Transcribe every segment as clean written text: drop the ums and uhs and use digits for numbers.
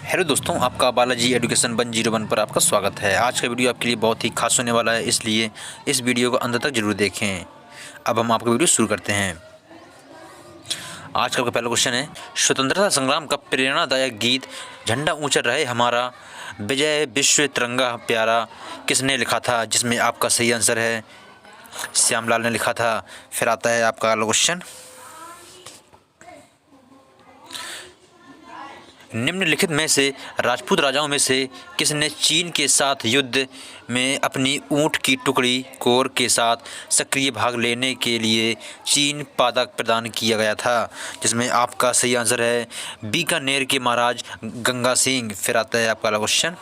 Hello दोस्तों, आपका Balaji education 101 पर आपका स्वागत है। आज का वीडियो आपके लिए बहुत ही खास होने वाला है, इसलिए इस वीडियो को अंत तक जरूर देखें। अब हम आपका वीडियो शुरू करते हैं। आज का पहला क्वेश्चन है, स्वतंत्रता संग्राम का प्रेरणादायक गीत झंडा ऊंचा रहे हमारा, विजय विश्व तिरंगा प्यारा किसने लिखा था? जिसमें आपका सही आंसर है श्यामलाल ने लिखा था। फिर आता है आपका अगला क्वेश्चन, निम्नलिखित में से राजपूत राजाओं में से किसने चीन के साथ युद्ध में अपनी ऊँट की टुकड़ी कोर के साथ सक्रिय भाग लेने के लिए चीन पदक प्रदान किया गया था? जिसमें आपका सही आंसर है बीकानेर के महाराज गंगा सिंह। फिर आता है आपका अगला क्वेश्चन,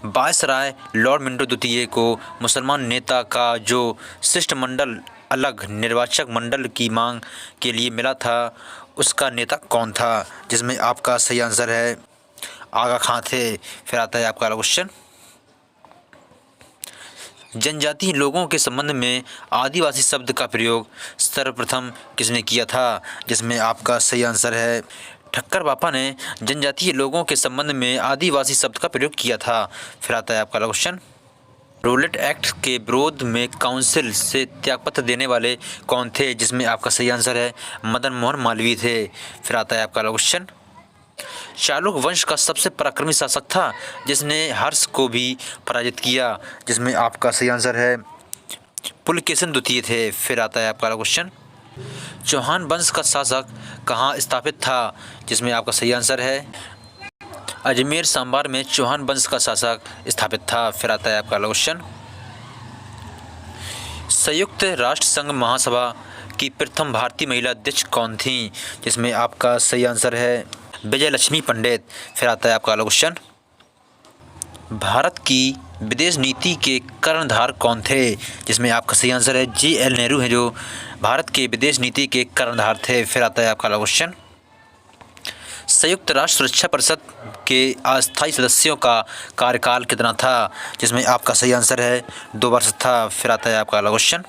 वायसराय लॉर्ड मिंटो द्वितीय को मुसलमान नेता का जो शिष्टमंडल अलग निर्वाचक मंडल की मांग के लिए मिला था, उसका नेता कौन था? जिसमें आपका सही आंसर है आगा खां थे। फिर आता है आपका अगला क्वेश्चन, जनजातीय लोगों के संबंध में आदिवासी शब्द का प्रयोग सर्वप्रथम किसने किया था? जिसमें आपका सही आंसर है ठक्कर बापा ने जनजातीय लोगों के संबंध में आदिवासी शब्द का प्रयोग किया था। फिर आता है आपका अगला क्वेश्चन, रोलेट एक्ट के विरोध में काउंसिल से त्यागपत्र देने वाले कौन थे? जिसमें आपका सही आंसर है मदन मोहन मालवीय थे। फिर आता है आपका अगला क्वेश्चन, चालुक वंश का सबसे पराक्रमी शासक था जिसने हर्ष को भी पराजित किया? जिसमें आपका सही आंसर है पुलकेशिन द्वितीय थे। फिर आता है आपका अगला क्वेश्चन, चौहान वंश का शासक कहाँ स्थापित था? जिसमें आपका सही आंसर है अजमेर सांबार में चौहान वंश का शासक स्थापित था। फिर आता है आपका अगला क्वेश्चन, संयुक्त राष्ट्र संघ महासभा की प्रथम भारतीय महिला अध्यक्ष कौन थी? जिसमें आपका सही आंसर है विजय लक्ष्मी पंडित। फिर आता है आपका अगला क्वेश्चन, भारत की विदेश नीति के कर्णधार कौन थे? जिसमें आपका सही आंसर है JL नेहरू है, जो भारत के विदेश नीति के कर्णधार थे। फिर आता है आपका अगला क्वेश्चन, संयुक्त राष्ट्र सुरक्षा परिषद के अस्थायी सदस्यों का कार्यकाल कितना था? जिसमें आपका सही आंसर है 2 वर्ष था। फिर आता है आपका अगला क्वेश्चन,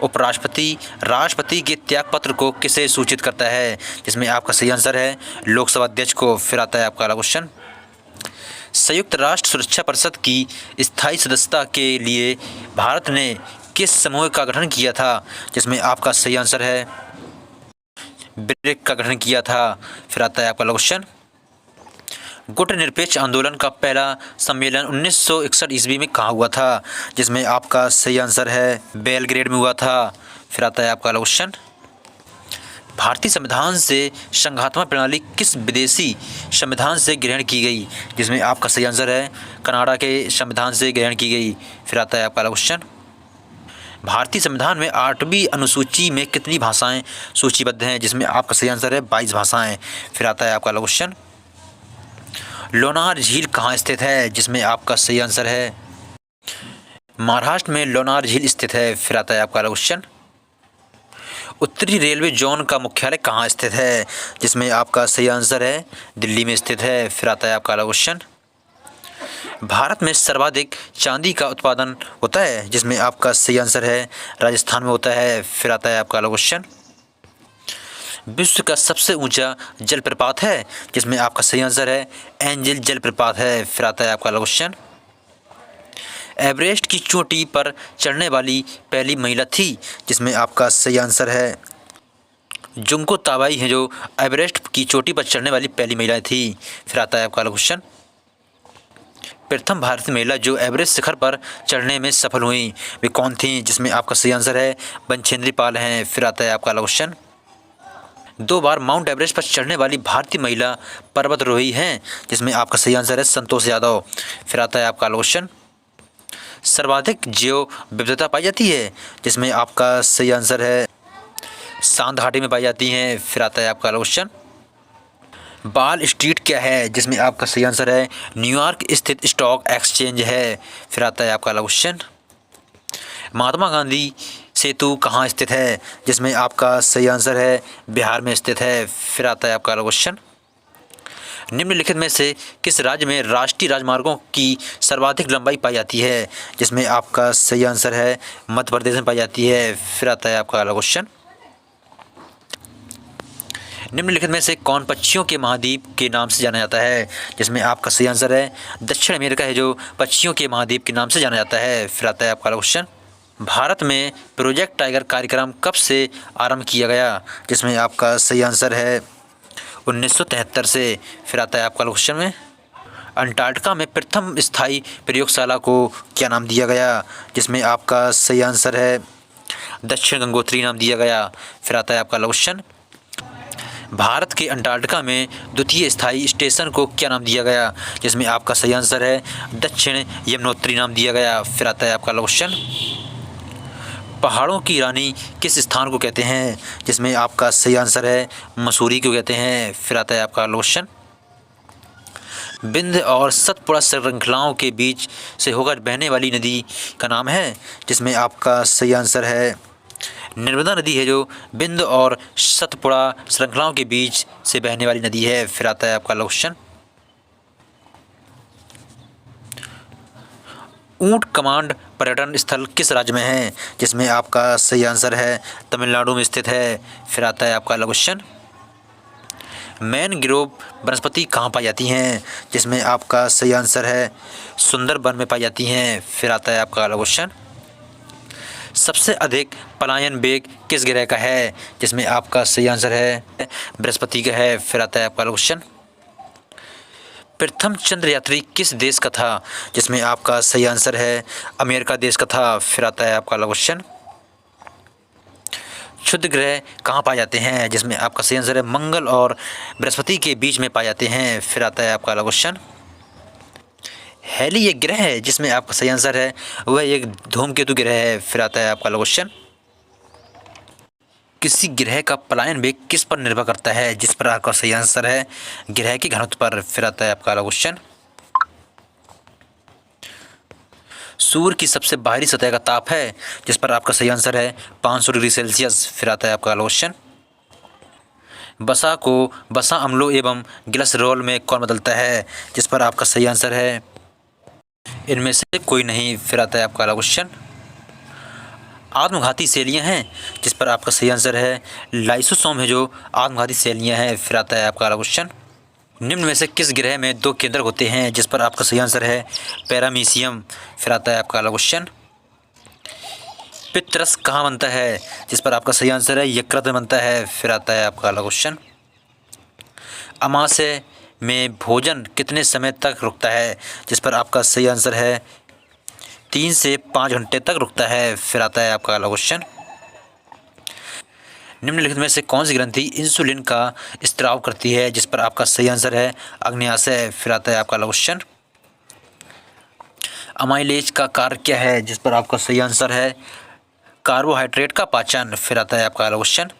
उपराष्ट्रपति राष्ट्रपति के त्यागपत्र को किसे सूचित करता है? जिसमें आपका सही आंसर है लोकसभा अध्यक्ष को। फिर आता है आपका अगला क्वेश्चन, संयुक्त राष्ट्र सुरक्षा परिषद की स्थायी सदस्यता के लिए भारत ने किस समूह का गठन किया था? जिसमें आपका सही आंसर है ब्रिक्स का गठन किया था। फिर आता है आपका क्वेश्चन, गुट निरपेक्ष आंदोलन का पहला सम्मेलन 1961 ईस्वी में कहाँ हुआ था? जिसमें आपका सही आंसर है बेलग्रेड में हुआ था। फिर आता है आपका क्वेश्चन, भारतीय संविधान से संघात्मक प्रणाली किस विदेशी संविधान से ग्रहण की गई? जिसमें आपका सही आंसर है कनाडा के संविधान से ग्रहण की गई। फिर आता है आपका क्वेश्चन, भारतीय संविधान में 8वीं अनुसूची में कितनी भाषाएं सूचीबद्ध हैं? जिसमें आपका सही आंसर है 22 भाषाएं। फिर आता है आपका क्वेश्चन, लोनार झील कहाँ स्थित है? जिसमें आपका सही आंसर है महाराष्ट्र में लोनार झील स्थित है। फिर आता है आपका क्वेश्चन, उत्तरी रेलवे जोन का मुख्यालय कहाँ स्थित है? जिसमें आपका सही आंसर है दिल्ली में स्थित है। फिर आता है आपका क्वेश्चन, भारत में सर्वाधिक चांदी का उत्पादन होता है? जिसमें आपका सही आंसर है राजस्थान में होता है। फिर आता है आपका क्वेश्चन, विश्व का सबसे ऊंचा जलप्रपात है? जिसमें आपका सही आंसर है एंजल जलप्रपात है। फिर आता है आपका क्वेश्चन, एवरेस्ट की चोटी पर चढ़ने वाली पहली महिला थी? जिसमें आपका सही आंसर है जुंको ताबाई है, जो एवरेस्ट की चोटी पर चढ़ने वाली पहली महिला थी। फिर आता है आपका क्वेश्चन, प्रथम भारतीय महिला जो एवरेस्ट शिखर पर चढ़ने में सफल हुई वे कौन थी? जिसमें आपका सही आंसर है बनछेंद्री पाल हैं। फिर आता है आपका क्वेश्चन, 2 बार माउंट एवरेस्ट पर चढ़ने वाली भारतीय महिला पर्वतारोही हैं? जिसमें आपका सही आंसर है संतोष यादव। फिर आता है आपका क्वेश्चन, सर्वाधिक जैव विविधता पाई जाती है? जिसमें आपका सही आंसर है शांत घाटी में पाई जाती हैं। फिर आता है आपका क्वेश्चन, वॉल स्ट्रीट क्या है? जिसमें आपका सही आंसर है न्यूयॉर्क स्थित स्टॉक एक्सचेंज है। फिर आता है आपका क्वेश्चन, महात्मा गांधी सेतु कहाँ स्थित है? जिसमें आपका सही आंसर है बिहार में स्थित है। फिर आता है आपका क्वेश्चन, निम्नलिखित में से किस राज्य में राष्ट्रीय राजमार्गों की सर्वाधिक लंबाई पाई जाती है? जिसमें आपका सही आंसर है मध्य प्रदेश में पाई जाती है। फिर आता है आपका अगला क्वेश्चन, निम्नलिखित में से कौन पक्षियों के महाद्वीप के नाम से जाना जाता है, जिसमें आपका सही आंसर है दक्षिण अमेरिका है जो पक्षियों के महाद्वीप के नाम से जाना जाता है। फिर आता है आपका क्वेश्चन, भारत में प्रोजेक्ट टाइगर कार्यक्रम कब से आरंभ किया गया, जिसमें आपका सही आंसर है 1973 से। फिर आता है आपका क्वेश्चन में, अंटार्कटिका में प्रथम स्थायी प्रयोगशाला को क्या नाम दिया गया, जिसमें आपका सही आंसर है दक्षिण गंगोत्री नाम दिया गया। फिर आता है आपका क्वेश्चन, भारत के अंटार्कटिका में द्वितीय स्थायी स्टेशन को क्या नाम दिया गया, जिसमें आपका सही आंसर है दक्षिण यमुनोत्री नाम दिया गया। फिर आता है आपका क्वेश्चन, पहाड़ों की रानी किस स्थान को कहते हैं, जिसमें आपका सही आंसर है मसूरी को कहते हैं। फिर आता है आपका क्वेश्चन, विंध्य और सतपुड़ा श्रृंखलाओं के बीच से होकर बहने वाली नदी का नाम है, जिसमें आपका सही आंसर है नर्मदा नदी है जो विंध्य और सतपुड़ा श्रृंखलाओं के बीच से बहने वाली नदी है। फिर आता है आपका क्वेश्चन, ऊंट कमांड पर्यटन स्थल किस राज्य में है, जिसमें आपका सही आंसर है तमिलनाडु में स्थित है। फिर आता है आपका क्वेश्चन, मैनग्रोव वनस्पति कहाँ पाई जाती हैं, जिसमें आपका सही आंसर है सुंदरबन में पाई जाती हैं। फिर आता है आपका क्वेश्चन, सबसे अधिक पलायन वेग किस ग्रह का है, जिसमें आपका सही आंसर है बृहस्पति का है। फिर आता है आपका क्वेश्चन, प्रथम चंद्र यात्री किस देश का था, जिसमें आपका सही आंसर है अमेरिका देश का था। फिर आता है आपका क्वेश्चन, क्षुद्र ग्रह कहाँ पाए जाते हैं, जिसमें आपका सही आंसर है मंगल और बृहस्पति के बीच में पाए जाते हैं। फिर आता है आपका क्वेश्चन, हैली एक ग्रह है, जिसमें आपका सही आंसर है वह एक धूमकेतु ग्रह है। फिर आता है आपका क्वेश्चन, किसी ग्रह का पलायन वेग किस पर निर्भर करता है, जिस पर आपका सही आंसर है ग्रह के घनत्व पर। फिर आता है आपका क्वेश्चन, सूर्य की सबसे बाहरी सतह का ताप है, जिस पर आपका सही आंसर है 500 डिग्री सेल्सियस। फिर आता है आपका क्वेश्चन, वसा को वसा अम्लों एवं ग्लिसरॉल में कौन बदलता है, जिस पर आपका सही आंसर है इनमें से कोई नहीं। फिर आता है आपका क्वेश्चन, आत्मघाती शैलियाँ हैं, जिस पर आपका सही आंसर है लाइसोसोम है जो आत्मघाती शैलियाँ हैं। फिर आता है आपका क्वेश्चन, निम्न में से किस ग्रह में 2 केंद्रक होते हैं, जिस पर आपका सही आंसर है पैरामीशियम। फिर आता है आपका क्वेश्चन, पितरस कहाँ बनता है, जिस पर आपका सही आंसर है यकृत में बनता है। फिर आता है आपका क्वेश्चन, अमाशय में भोजन कितने समय तक रुकता है, जिस पर आपका सही आंसर है 3 से 5 घंटे तक रुकता है। फिर आता है आपका क्वेश्चन, निम्नलिखित में से कौन सी ग्रंथि इंसुलिन का स्त्राव करती है, जिस पर आपका सही आंसर है अग्न्याशय। फिर आता है आपका क्वेश्चन, अमाइलेज का कार्य क्या है, जिस पर आपका सही आंसर है कार्बोहाइड्रेट का पाचन। फिर आता है आपका क्वेश्चन,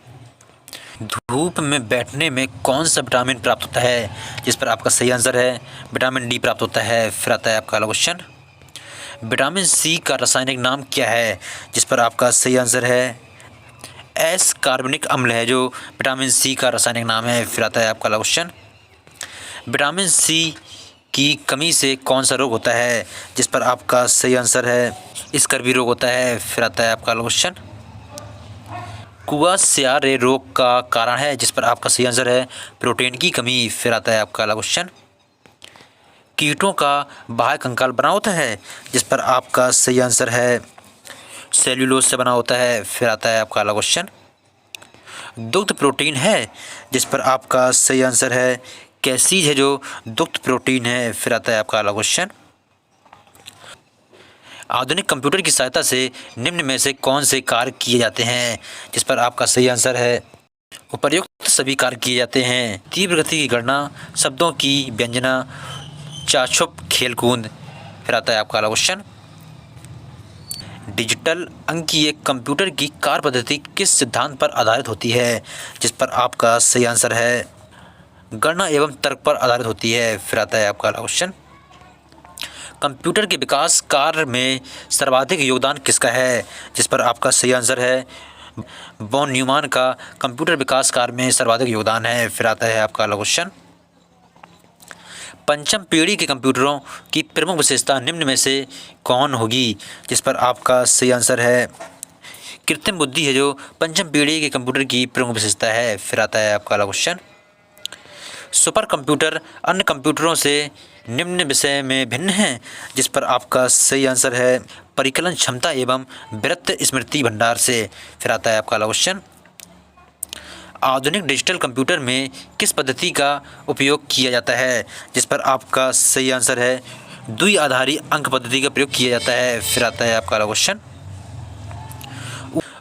धूप में बैठने में कौन सा विटामिन प्राप्त होता है, जिस पर आपका सही आंसर है विटामिन डी प्राप्त होता है। फिर आता है आपका क्वेश्चन, विटामिन सी का रासायनिक नाम क्या है, जिस पर आपका सही आंसर है एस कार्बनिक अम्ल है जो विटामिन सी का रासायनिक नाम है। फिर आता है आपका क्वेश्चन, विटामिन सी की कमी से कौन सा रोग होता है, जिस पर आपका सही आंसर है स्कर्वी रोग होता है। फिर आता है आपका क्वेश्चन, कुआसियारे रोग का कारण है, जिस पर आपका सही आंसर है प्रोटीन की कमी। फिर आता है आपका क्वेश्चन, कीटों का बाह्य कंकाल बना होता है, जिस पर आपका सही आंसर है सेल्यूलोज से बना होता है। फिर आता है आपका क्वेश्चन, दुग्ध प्रोटीन है, जिस पर आपका सही आंसर है कैसीज है जो दुग्ध प्रोटीन है। फिर आता है आपका क्वेश्चन, आधुनिक कंप्यूटर की सहायता से निम्न में से कौन से कार्य किए जाते हैं, जिस पर आपका सही आंसर है उपर्युक्त सभी कार्य किए जाते हैं। तीव्र गति की गणना, शब्दों की व्यंजना, चाछुप खेलकूद। फिर आता है आपका क्वेश्चन, डिजिटल अंकीय कंप्यूटर की कार्य पद्धति किस सिद्धांत पर आधारित होती है, जिस पर आपका सही आंसर है गणना एवं तर्क पर आधारित होती है। फिर आता है आपका क्वेश्चन, कंप्यूटर के विकास कार्य में सर्वाधिक योगदान किसका है, जिस पर आपका सही आंसर है वॉन न्यूमैन का कंप्यूटर विकास कार्य में सर्वाधिक योगदान है। फिर आता है आपका क्वेश्चन, पंचम पीढ़ी के कंप्यूटरों की प्रमुख विशेषता निम्न में से कौन होगी, जिस पर आपका सही आंसर है कृत्रिम बुद्धि है जो पंचम पीढ़ी के कंप्यूटर की प्रमुख विशेषता है। फिर आता है आपका अगला क्वेश्चन, सुपर कंप्यूटर अन्य कंप्यूटरों से निम्न विषय में भिन्न है, जिस पर आपका सही आंसर है परिकलन क्षमता एवं वृत्त स्मृति भंडार से। फिर आता है आपका अगला क्वेश्चन, आधुनिक डिजिटल कंप्यूटर में किस पद्धति का उपयोग किया जाता है, जिस पर आपका सही आंसर है द्विआधारी अंक पद्धति का प्रयोग किया जाता है। फिर आता है आपका अगला क्वेश्चन,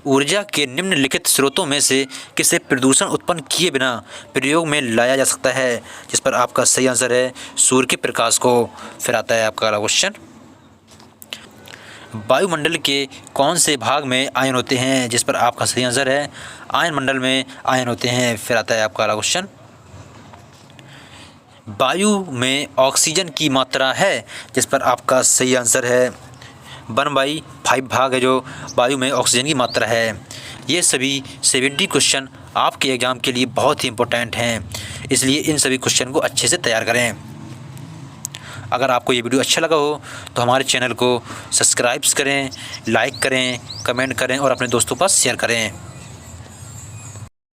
ऊर्जा के निम्नलिखित स्रोतों में से किसे प्रदूषण उत्पन्न किए बिना प्रयोग में लाया जा सकता है, जिस पर आपका सही आंसर है सूर्य के प्रकाश को। फिर आता है आपका अगला क्वेश्चन, वायुमंडल के कौन से भाग में आयन होते हैं, जिस पर आपका सही आंसर है आयन मंडल में आयन होते हैं। फिर आता है आपका अगला क्वेश्चन, वायु में ऑक्सीजन की मात्रा है, जिस पर आपका सही आंसर है 1/5 भाग है जो वायु में ऑक्सीजन की मात्रा है। ये सभी 70 क्वेश्चन आपके एग्ज़ाम के लिए बहुत ही इंपॉर्टेंट हैं, इसलिए इन सभी क्वेश्चन को अच्छे से तैयार करें। अगर आपको ये वीडियो अच्छा लगा हो तो हमारे चैनल को सब्सक्राइब करें, लाइक करें, कमेंट करें और अपने दोस्तों के पास शेयर करें।